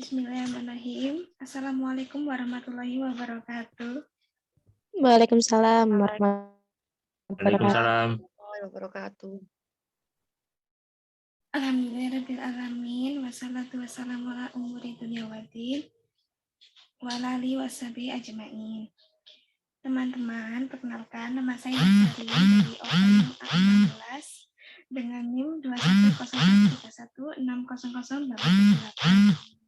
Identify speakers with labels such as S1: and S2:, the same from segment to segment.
S1: Bismillahirrahmanirrahim. Assalamualaikum warahmatullahi wabarakatuh.
S2: Waalaikumsalam warahmatullahi
S3: wabarakatuh.
S1: Alhamdulillahirabbil alamin wassalatu wassalamu ala umuri dunya waddin wa alihi washabihi ajmain. Teman-teman, perkenalkan nama saya Sari dari OPM A16 dengan NIM 21013160088.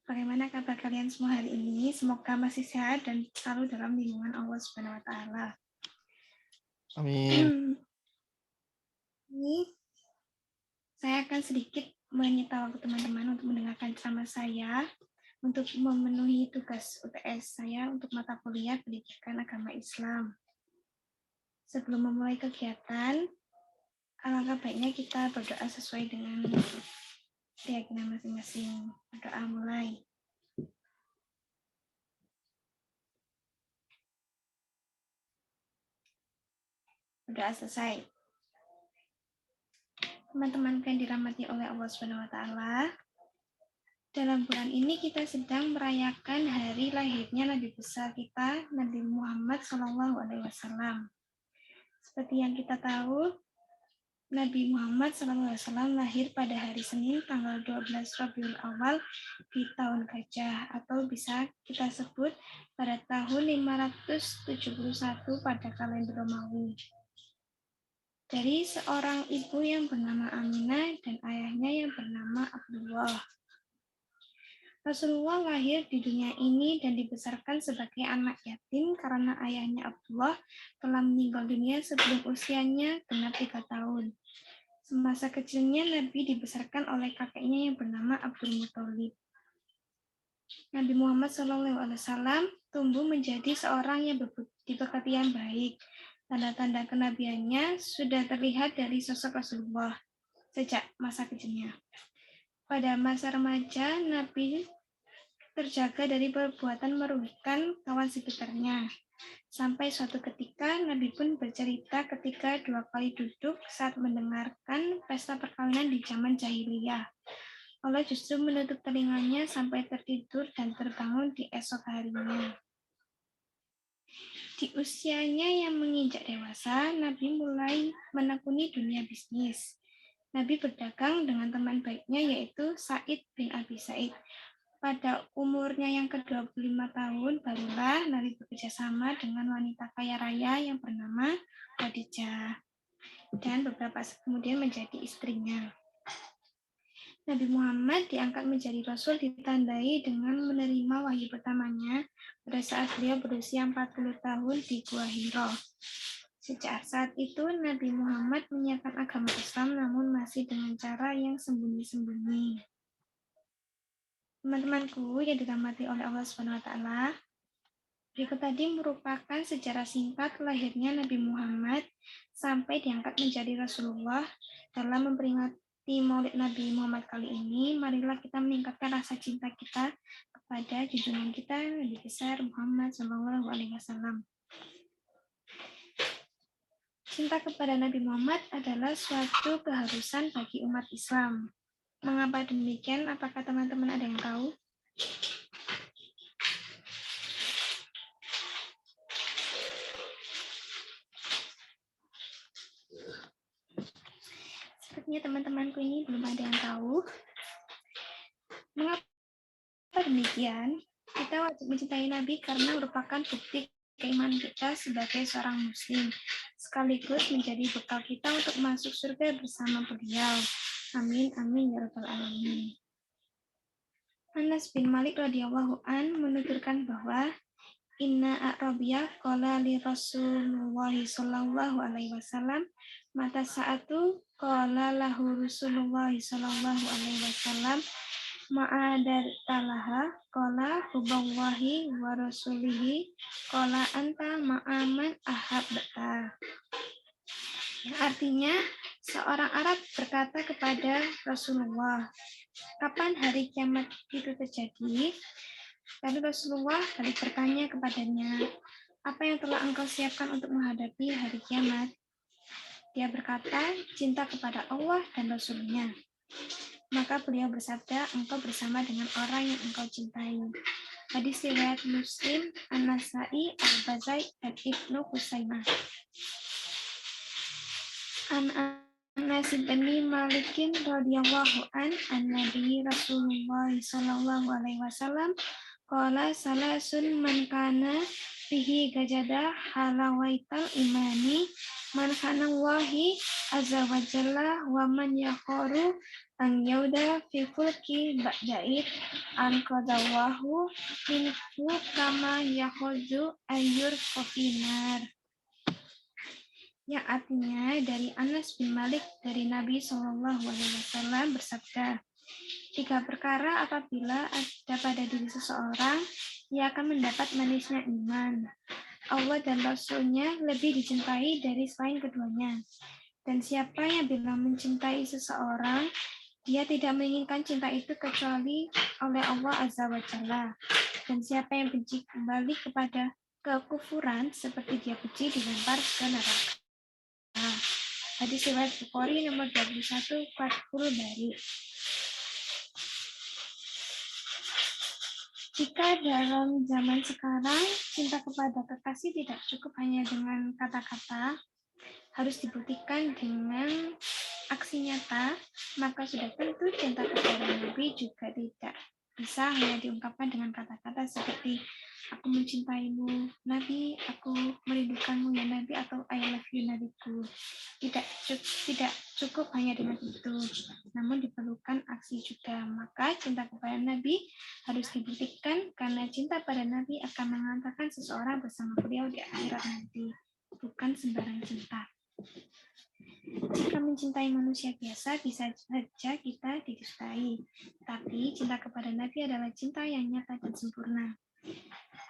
S1: Bagaimana kabar kalian semua hari ini? Semoga masih sehat dan selalu dalam lindungan Allah Subhanahu wa taala.
S3: Amin.
S1: Ini saya akan sedikit menyita waktu teman-teman untuk mendengarkan ceramah saya untuk memenuhi tugas UTS saya untuk mata kuliah Pendidikan Agama Islam. Sebelum memulai kegiatan, alangkah baiknya kita berdoa sesuai dengan keyakinan masing-masing. Berdoa mulai. Berdoa selesai. Teman-teman yang dirahmati oleh Allah Subhanahu wa taala, dalam bulan ini kita sedang merayakan hari lahirnya Nabi besar kita, Nabi Muhammad SAW. Seperti yang kita tahu, Nabi Muhammad SAW lahir pada hari Senin tanggal 12 Rabiul Awal di tahun Gajah, atau bisa kita sebut pada tahun 571 pada kalender Romawi. Dari seorang ibu yang bernama Aminah dan ayahnya yang bernama Abdullah. Rasulullah lahir di dunia ini dan dibesarkan sebagai anak yatim karena ayahnya Abdullah telah meninggal dunia sebelum usianya genap 3 tahun. Semasa kecilnya Nabi dibesarkan oleh kakeknya yang bernama Abdul Muthalib. Nabi Muhammad SAW tumbuh menjadi seorang yang diberkati yang baik. Tanda-tanda kenabiannya sudah terlihat dari sosok Rasulullah sejak masa kecilnya. Pada masa remaja, Nabi terjaga dari perbuatan merugikan kawan sekitarnya. Sampai suatu ketika, Nabi pun bercerita ketika 2 kali duduk saat mendengarkan pesta perkawinan di zaman jahiliyah. Allah justru menutup telinganya sampai tertidur dan terbangun di esok harinya. Di usianya yang menginjak dewasa, Nabi mulai menekuni dunia bisnis. Nabi berdagang dengan teman baiknya yaitu Sa'id bin Abi Sa'id. Pada umurnya yang ke-25 tahun, barulah Nabi bekerja sama dengan wanita kaya raya yang bernama Khadijah. Dan beberapa saat kemudian menjadi istrinya. Nabi Muhammad diangkat menjadi Rasul ditandai dengan menerima wahyu pertamanya pada saat beliau berusia 40 tahun di Gua Hiro. Sejak saat itu, Nabi Muhammad menyiarkan agama Islam namun masih dengan cara yang sembunyi-sembunyi. Teman-temanku yang dirahmati oleh Allah SWT, berikut tadi merupakan sejarah singkat lahirnya Nabi Muhammad sampai diangkat menjadi Rasulullah. Dalam memperingati Maulid Nabi Muhammad kali ini, marilah kita meningkatkan rasa cinta kita kepada junjungan kita Nabi besar Muhammad SAW. Cinta kepada Nabi Muhammad adalah suatu keharusan bagi umat Islam. Mengapa demikian? Apakah teman-teman ada yang tahu? Sepertinya teman-temanku ini belum ada yang tahu. Mengapa demikian? Kita wajib mencintai Nabi karena merupakan bukti keimanan kita sebagai seorang muslim, sekaligus menjadi bekal kita untuk masuk surga bersama beliau. Amin, amin, ya rabbal alamin. Anas bin Malik radhiyallahu an menuturkan bahwa Inna A'rabiyah qala li Rasulullah sallallahu alaihi wasallam mata sa'atu qala lahu Rasulullah sallallahu alaihi wasallam ma'adar talaha qala huballahi wa rasulihi qala anta ma'aman ahabbata. Artinya, seorang Arab berkata kepada Rasulullah, kapan hari kiamat itu terjadi? Lalu Rasulullah balik bertanya kepadanya, apa yang telah engkau siapkan untuk menghadapi hari kiamat? Dia berkata, cinta kepada Allah dan Rasul-Nya. Maka beliau bersabda, engkau bersama dengan orang yang engkau cintai. Hadis riwayat Muslim, An-Nasai, Al-Bazai, dan Ibnu Husaimah. An Anas bin Malikin radhiyallahu an Nabi Rasulullah sallallahu alaihi wasallam qala salasun man kana fihi gajada halawaital imani man kana wahi azza wa jalla wa man yaqaru an yauda fi fulki ba'da'id an qadawahu minhu kama yahuzu ayyur kofinar. Yang artinya dari Anas bin Malik dari Nabi SAW bersabda, 3 perkara apabila ada pada diri seseorang, ia akan mendapat manisnya iman. Allah dan Rasul-Nya lebih dicintai dari selain keduanya. Dan siapa yang bila mencintai seseorang, dia tidak menginginkan cinta itu kecuali oleh Allah Azza wa Jalla. Dan siapa yang benci kembali kepada kekufuran, seperti dia benci dilempar ke neraka. Hadis riwayat Bukhari nomor 21 Fathul Bari. Jika dalam zaman sekarang cinta kepada kekasih tidak cukup hanya dengan kata-kata, harus dibuktikan dengan aksi nyata, maka sudah tentu cinta kepada Nabi juga tidak bisa hanya diungkapkan dengan kata-kata seperti aku mencintaimu Nabi, aku merindukanmu ya Nabi, atau I love you Nabiku. Tidak cukup hanya dengan itu, namun diperlukan aksi juga. Maka cinta kepada Nabi harus dibuktikan karena cinta pada Nabi akan mengantarkan seseorang bersama beliau di akhirat nanti, bukan sembarang cinta. Jika mencintai manusia biasa, bisa saja kita didustai. Tapi cinta kepada Nabi adalah cinta yang nyata dan sempurna.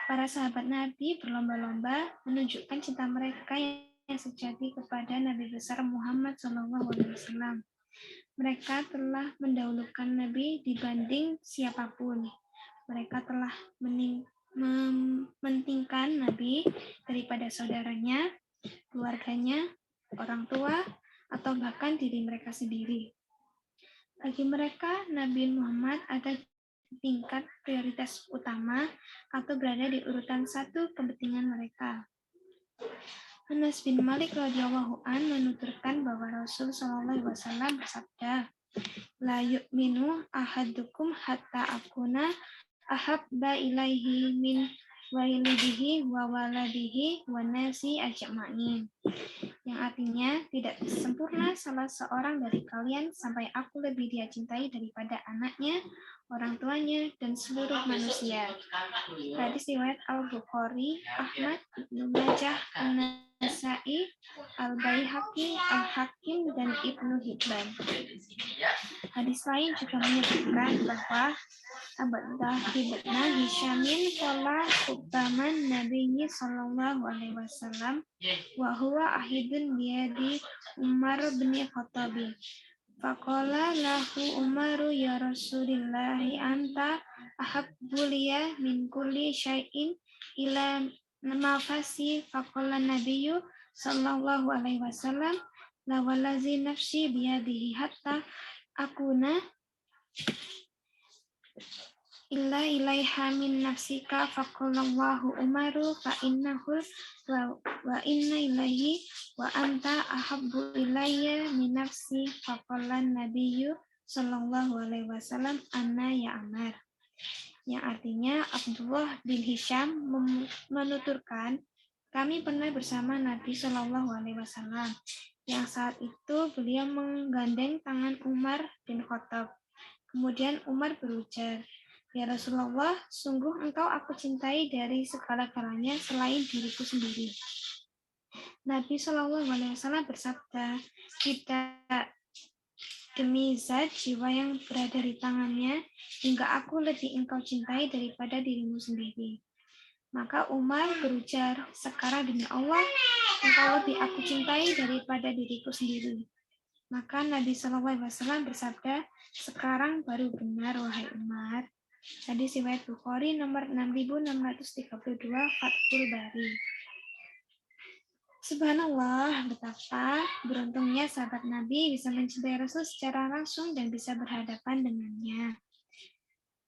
S1: Para sahabat Nabi berlomba-lomba menunjukkan cinta mereka yang sejati kepada Nabi besar Muhammad SAW. Mereka telah mendahulukan Nabi dibanding siapapun. Mereka telah mementingkan Nabi daripada saudaranya, keluarganya, orang tua, atau bahkan diri mereka sendiri. Bagi mereka, Nabi Muhammad ada tingkat prioritas utama atau berada di urutan 1 kepentingan mereka. Anas bin Malik radhiyallahu an menuturkan bahwa Rasul sallallahu alaihi wasallam bersabda, la yu'minu ahadukum hatta akuna ahabba ilaihi min walidihi wa waladihi wa nasi ajma'in. Yang artinya, tidak sempurna salah seorang dari kalian sampai aku lebih dia cintai daripada anaknya, orang tuanya, dan seluruh manusia. Hadis riwayat Al-Bukhari, Ahmad, Ibnu Majah, An-Nasai, Al-Baihaqi, Al-Hakim, dan Ibnu Hibban. Hadis lain juga menyebutkan bahwa Abdullah bin Hishamin qala khutaman Nabiyyi sallallahu alaihi wasallam wa huwa ahidun biyadi Umar bin Khattab. Faqala lahu Umaru ya Rasulillahi anta ahabbu liya min kulli syai'in ila nafasi. Faqala Nabiyyu sallallahu alaihi wasallam la wallazi nafsi biyadihi hatta akuna illa ilaiha min nafsika. Faqalallahu Umaru fa innahu wa inna ilaihi wa anta ahabbu ilayya min nafsi. Faqala Nabiyyu sallallahu alaihi wasallam anna ya Amar. Yang artinya Abdullah bin Hisham menuturkan, kami pernah bersama Nabi sallallahu alaihi wasallam yang saat itu beliau menggandeng tangan Umar bin Khattab. Kemudian Umar berujar, ya Rasulullah, sungguh engkau aku cintai dari segala-galanya selain diriku sendiri. Nabi SAW bersabda, tidak demi zat jiwa yang berada di tangannya, hingga aku lebih engkau cintai daripada dirimu sendiri. Maka Umar berujar, sekarang demi Allah, engkau lebih aku cintai daripada diriku sendiri. Maka Nabi SAW bersabda, sekarang baru benar wahai Umar. Hadis riwayat Bukhari nomor 6632 Fathul Bari. Subhanallah, betapa beruntungnya sahabat Nabi bisa mencintai Rasul secara langsung dan bisa berhadapan dengannya.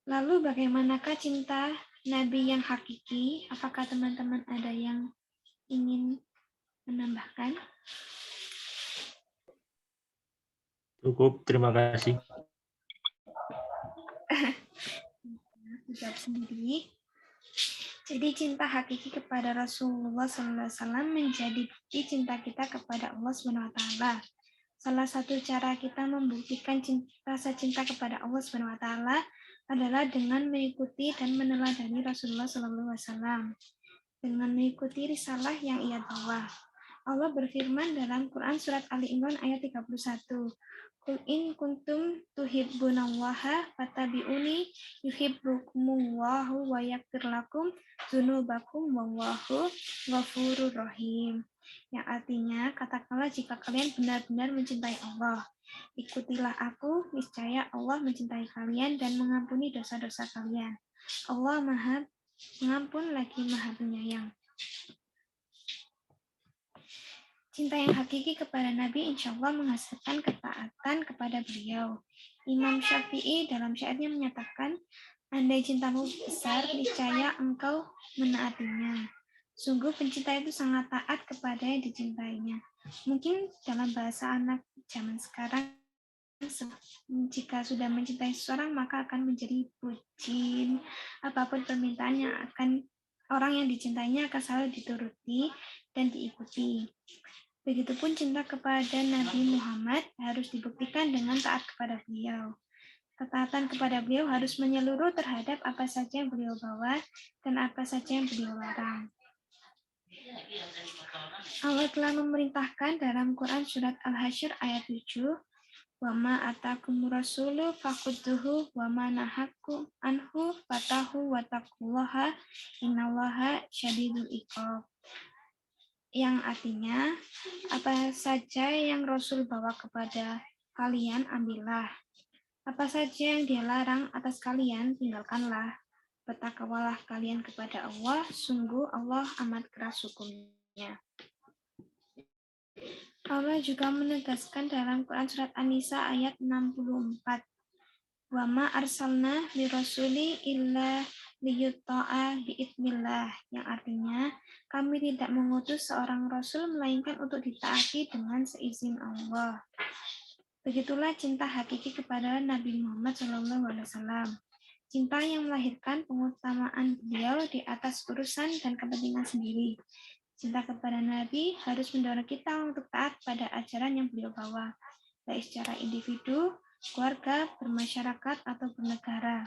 S1: Lalu bagaimanakah cinta Nabi yang hakiki? Apakah teman-teman ada yang ingin menambahkan?
S3: Cukup, terima kasih.
S1: Jawab sendiri. Jadi cinta hakiki kepada Rasulullah SAW menjadi bukti cinta kita kepada Allah SWT. Salah satu cara kita membuktikan rasa cinta kepada Allah SWT adalah dengan mengikuti dan meneladani Rasulullah SAW, dengan mengikuti risalah yang ia bawa. Allah berfirman dalam Quran surat Ali Imran ayat 31. Qul in kuntum tuhibbunallaha fattabi'uni yuhibbukumullahu wa yaghfir lakum dzunubakum wallahu ghafurur rahim. Yang artinya, katakanlah jika kalian benar-benar mencintai Allah, ikutilah aku, niscaya Allah mencintai kalian dan mengampuni dosa-dosa kalian. Allah Maha Pengampun lagi Maha Penyayang. Cinta yang hakiki kepada Nabi insya Allah menghasilkan ketaatan kepada beliau. Imam Syafi'i dalam syairnya menyatakan, andai cintamu besar, niscaya engkau menaatinya. Sungguh pencinta itu sangat taat kepada yang dicintainya. Mungkin dalam bahasa anak zaman sekarang, jika sudah mencintai seseorang maka akan menjadi bucin. Apapun permintaannya akan orang yang dicintainya akan selalu dituruti dan diikuti. Begitupun cinta kepada Nabi Muhammad harus dibuktikan dengan taat kepada beliau. Ketaatan kepada beliau harus menyeluruh terhadap apa saja yang beliau bawa dan apa saja yang beliau larang. Allah telah memerintahkan dalam Quran surat Al-Hasyr ayat 7, "Wa ma atakumur rasulu fakhudhuhu wa ma nahakum anhu fatahu wa taqullaha innallaha syadidul iqab." Yang artinya, apa saja yang Rasul bawa kepada kalian, ambillah. Apa saja yang dia larang atas kalian, tinggalkanlah. Bertakwalah kalian kepada Allah, sungguh Allah amat keras hukumnya. Allah juga menegaskan dalam Quran Surat An-Nisa ayat 64. Wa ma arsalna li rasuli illa liyuta'a bi'idznillah, yang artinya kami tidak mengutus seorang rasul melainkan untuk ditaati dengan seizin Allah. Begitulah cinta hakiki kepada Nabi Muhammad SAW. Cinta yang melahirkan pengutamaan beliau di atas urusan dan kepentingan sendiri. Cinta kepada Nabi harus mendorong kita untuk taat pada ajaran yang beliau bawa, baik secara individu, keluarga, bermasyarakat, atau bernegara.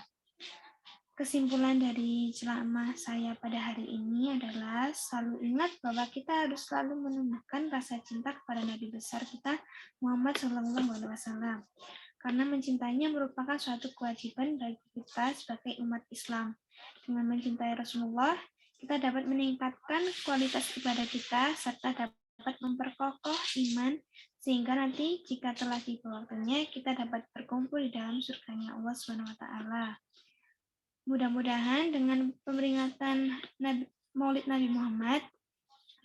S1: Kesimpulan dari ceramah saya pada hari ini adalah selalu ingat bahwa kita harus selalu menumbuhkan rasa cinta kepada Nabi besar kita, Muhammad SAW. Karena mencintainya merupakan suatu kewajiban bagi kita sebagai umat Islam. Dengan mencintai Rasulullah, kita dapat meningkatkan kualitas ibadah kita, serta dapat memperkokoh iman, sehingga nanti jika telah tiba waktunya, kita dapat berkumpul di dalam surganya Allah SWT. Mudah-mudahan dengan peringatan Maulid Nabi Muhammad,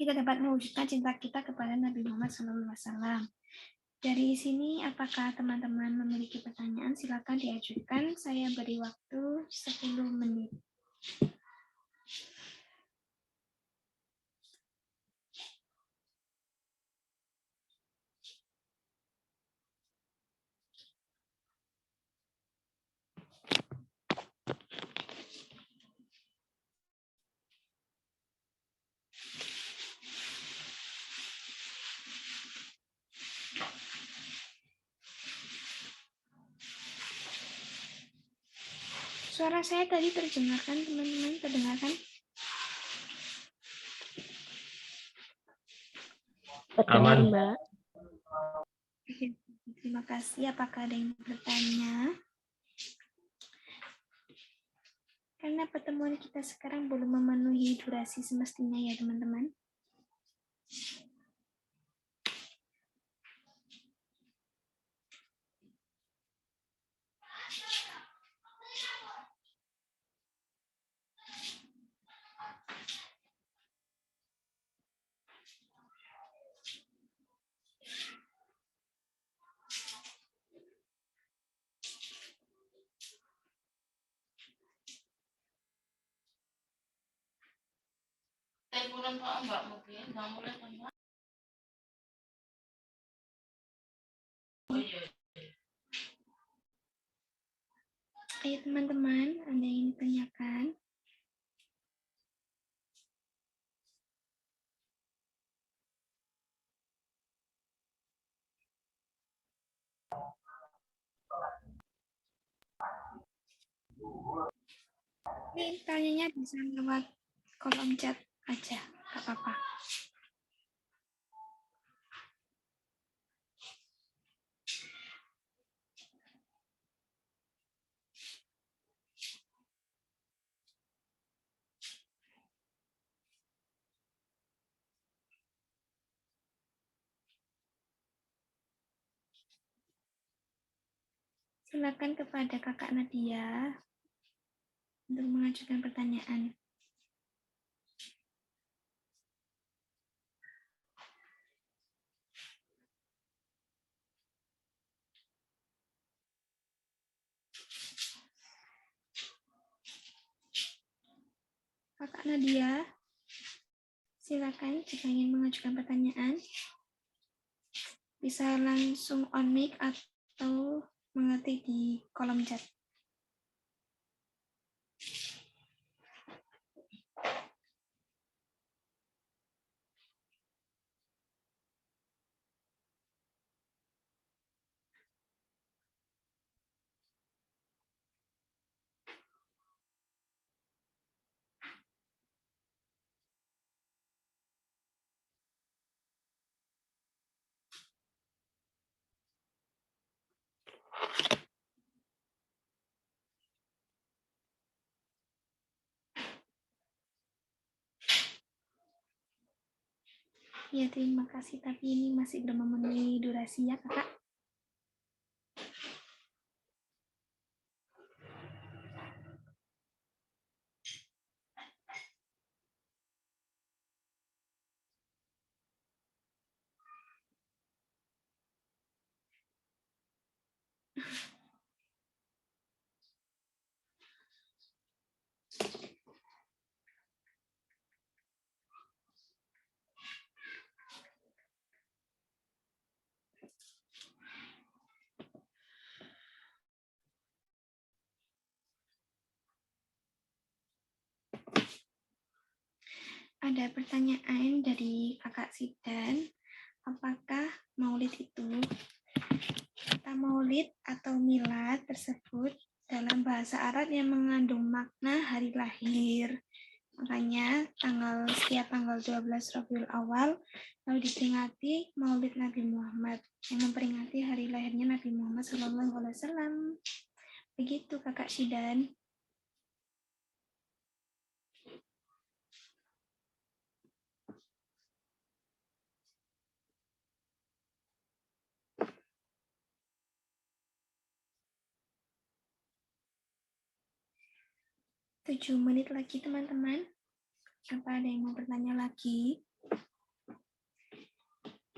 S1: kita dapat mewujudkan cinta kita kepada Nabi Muhammad SAW. Dari sini, apakah teman-teman memiliki pertanyaan? Silakan diajukan. Saya beri waktu 10 menit. Suara saya tadi terdengarkan, teman-teman? Terdengarkan?
S2: Terdengar,
S3: Aman.
S2: Mbak.
S1: Terima kasih. Apakah ada yang bertanya? Karena pertemuan kita sekarang belum memenuhi durasi semestinya ya, teman-teman. Ayo teman-teman, ada yang ditanyakan? Ini tanyanya bisa lewat kolom chat aja, nggak apa-apa. Silakan kepada Kakak Nadia untuk mengajukan pertanyaan. Kakak Nadia, silakan jika ingin mengajukan pertanyaan. Bisa langsung on mic atau mengetik di kolom chat. Ya, terima kasih. Tapi ini masih belum memenuhi durasi ya, Kakak. Ada pertanyaan dari Kakak Sidan. Apakah maulid itu, kata maulid atau milad tersebut dalam bahasa Arab yang mengandung makna hari lahir? Makanya setiap tanggal 12 Rabiul Awal lalu diperingati Maulid Nabi Muhammad yang memperingati hari lahirnya Nabi Muhammad SAW. Begitu Kakak Sidan. Tujuh menit lagi teman-teman. Apa ada yang mau bertanya lagi?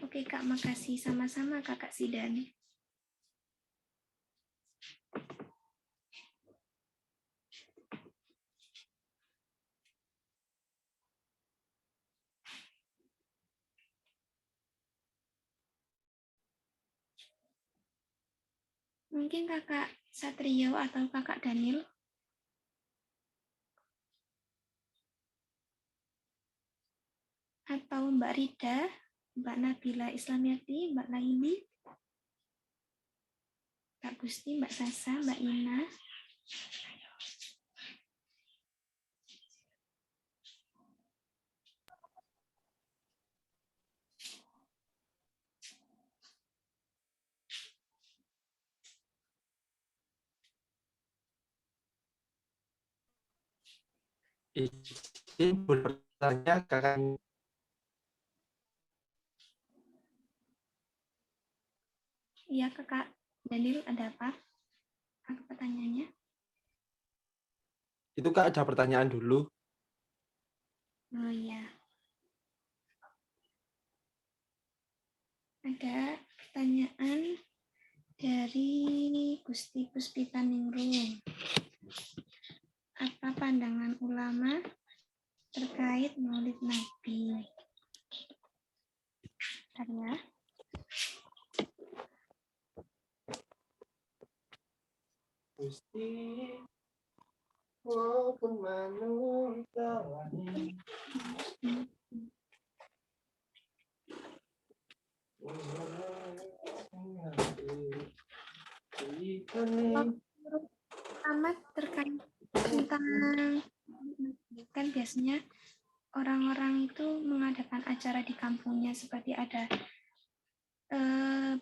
S1: Oke Kak, makasih. Sama-sama Kakak Sidan. Mungkin Kakak Satrio atau Kakak Daniel. Atau Mbak Rida, Mbak Nabila Islamiyati, Mbak Laili, Mbak Gusti, Mbak Sasa, Mbak Ina.
S4: Izin bertanya Kakak.
S1: Iya Kakak Daniel, ada apa? Apa pertanyaannya?
S4: Itu Kak ada pertanyaan dulu.
S1: Oh iya. Ada pertanyaan dari Gusti Puspita Ningrum. Apa pandangan ulama terkait Maulid Nabi? Pertama terkait tentang kan biasanya orang-orang itu mengadakan acara di kampungnya seperti ada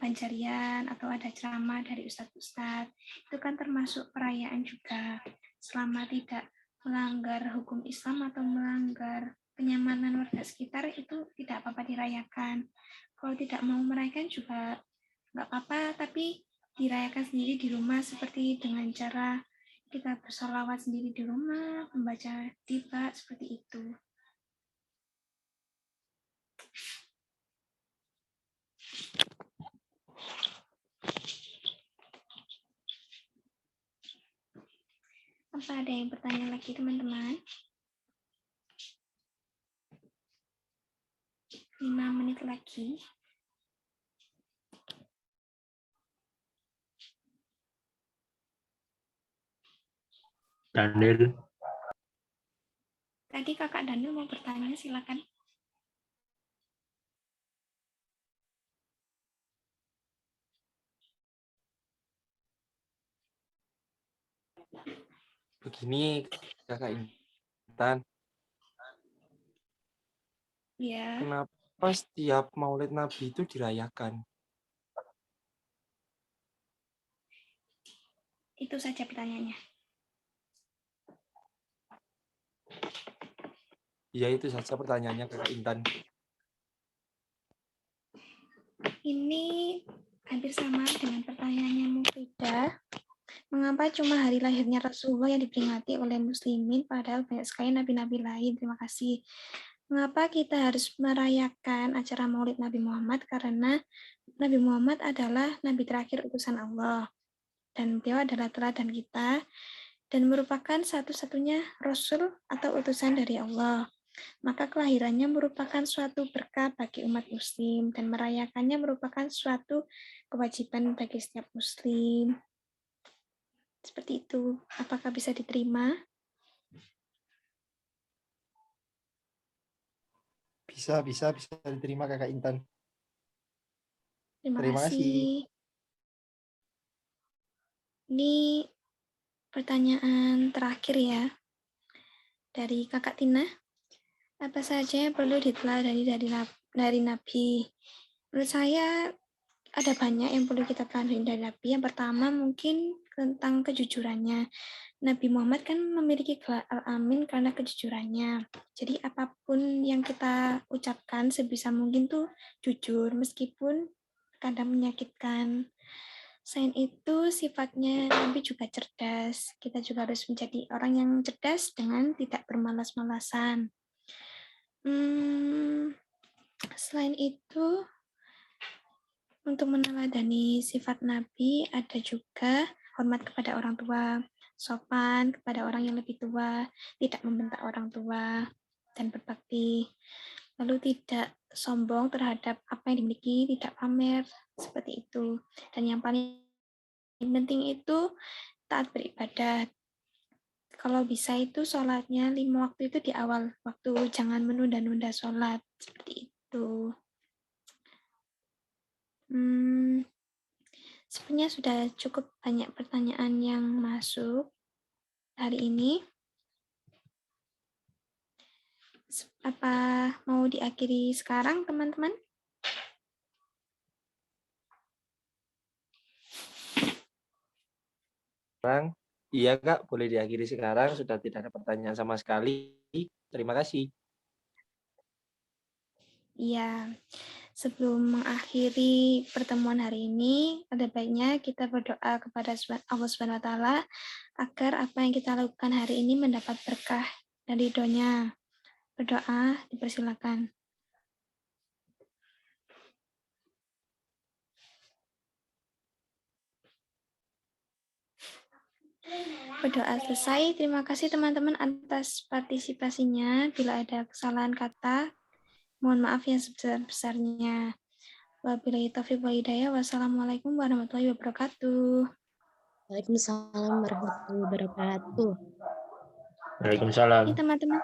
S1: banjarian atau ada ceramah dari ustadz-ustadz. Itu kan termasuk perayaan juga. Selama tidak melanggar hukum Islam atau melanggar kenyamanan warga sekitar itu tidak apa-apa dirayakan. Kalau tidak mau merayakan juga nggak apa-apa, tapi dirayakan sendiri di rumah seperti dengan cara kita bersolawat sendiri di rumah, membaca tiba seperti itu. Apa ada yang bertanya lagi teman-teman? 5 menit lagi.
S3: Daniel,
S1: Tadi kakak Daniel mau bertanya, silakan.
S4: Begini, Kakak Intan,
S1: Ya,
S4: kenapa setiap Maulid Nabi itu dirayakan?
S1: itu saja pertanyaannya.
S4: Ya, itu saja pertanyaannya, Kakak Intan.
S1: Ini hampir sama dengan pertanyaannya Mufidah. Mengapa cuma hari lahirnya Rasulullah yang diperingati oleh muslimin padahal banyak sekali nabi-nabi lain? Terima kasih. Mengapa kita harus merayakan acara Maulid Nabi Muhammad? Karena Nabi Muhammad adalah nabi terakhir utusan Allah. Dan beliau adalah teladan kita dan merupakan satu-satunya Rasul atau utusan dari Allah. Maka kelahirannya merupakan suatu berkah bagi umat muslim dan merayakannya merupakan suatu kewajiban bagi setiap muslim. Seperti itu. Apakah bisa diterima?
S5: Bisa diterima Kakak Intan.
S1: Terima
S5: Terima kasih.
S1: kasih. Ini pertanyaan terakhir ya. Dari Kakak Tina. Apa saja yang perlu diteladani dari Nabi? Menurut saya ada banyak yang perlu kita teladani dari Nabi. Yang pertama mungkin tentang kejujurannya. Nabi Muhammad kan memiliki gelar Al-Amin karena kejujurannya. Jadi apapun yang kita ucapkan sebisa mungkin tuh jujur, meskipun kadang menyakitkan. Selain itu, sifatnya Nabi juga cerdas. Kita juga harus menjadi orang yang cerdas dengan tidak bermalas-malasan. Selain itu, untuk meneladani sifat Nabi, ada juga hormat kepada orang tua, sopan kepada orang yang lebih tua, tidak membentak orang tua, dan berbakti. Lalu tidak sombong terhadap apa yang dimiliki, tidak pamer, seperti itu. Dan yang paling penting itu taat beribadah. Kalau bisa itu sholatnya 5 waktu itu di awal waktu, jangan menunda-nunda sholat, seperti itu. Sebenarnya sudah cukup banyak pertanyaan yang masuk hari ini. Apa mau diakhiri sekarang, teman-teman?
S4: Sekarang, iya Kak, boleh diakhiri sekarang. Sudah tidak ada pertanyaan sama sekali. Terima kasih.
S1: Iya, sebelum mengakhiri pertemuan hari ini, ada baiknya kita berdoa kepada Allah Subhanahu wa Ta'ala agar apa yang kita lakukan hari ini mendapat berkah dan ridhonya. Berdoa, dipersilakan. Berdoa selesai. Terima kasih teman-teman atas partisipasinya. Bila ada kesalahan kata, mohon maaf yang sebesar-besarnya. Wabillahi taufiq wal hidayah. Wassalamualaikum warahmatullahi wabarakatuh.
S2: Waalaikumsalam warahmatullahi wabarakatuh.
S3: Waalaikumsalam.
S1: Ini teman-teman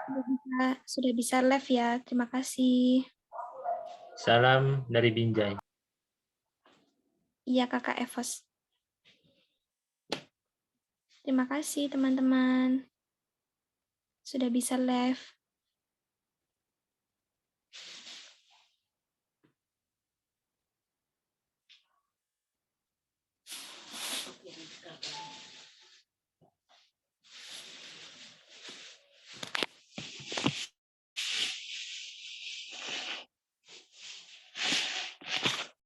S1: sudah bisa live ya. Terima kasih.
S3: Salam dari Binjai.
S1: Iya, Kakak Evos. Terima kasih teman-teman. Sudah bisa live.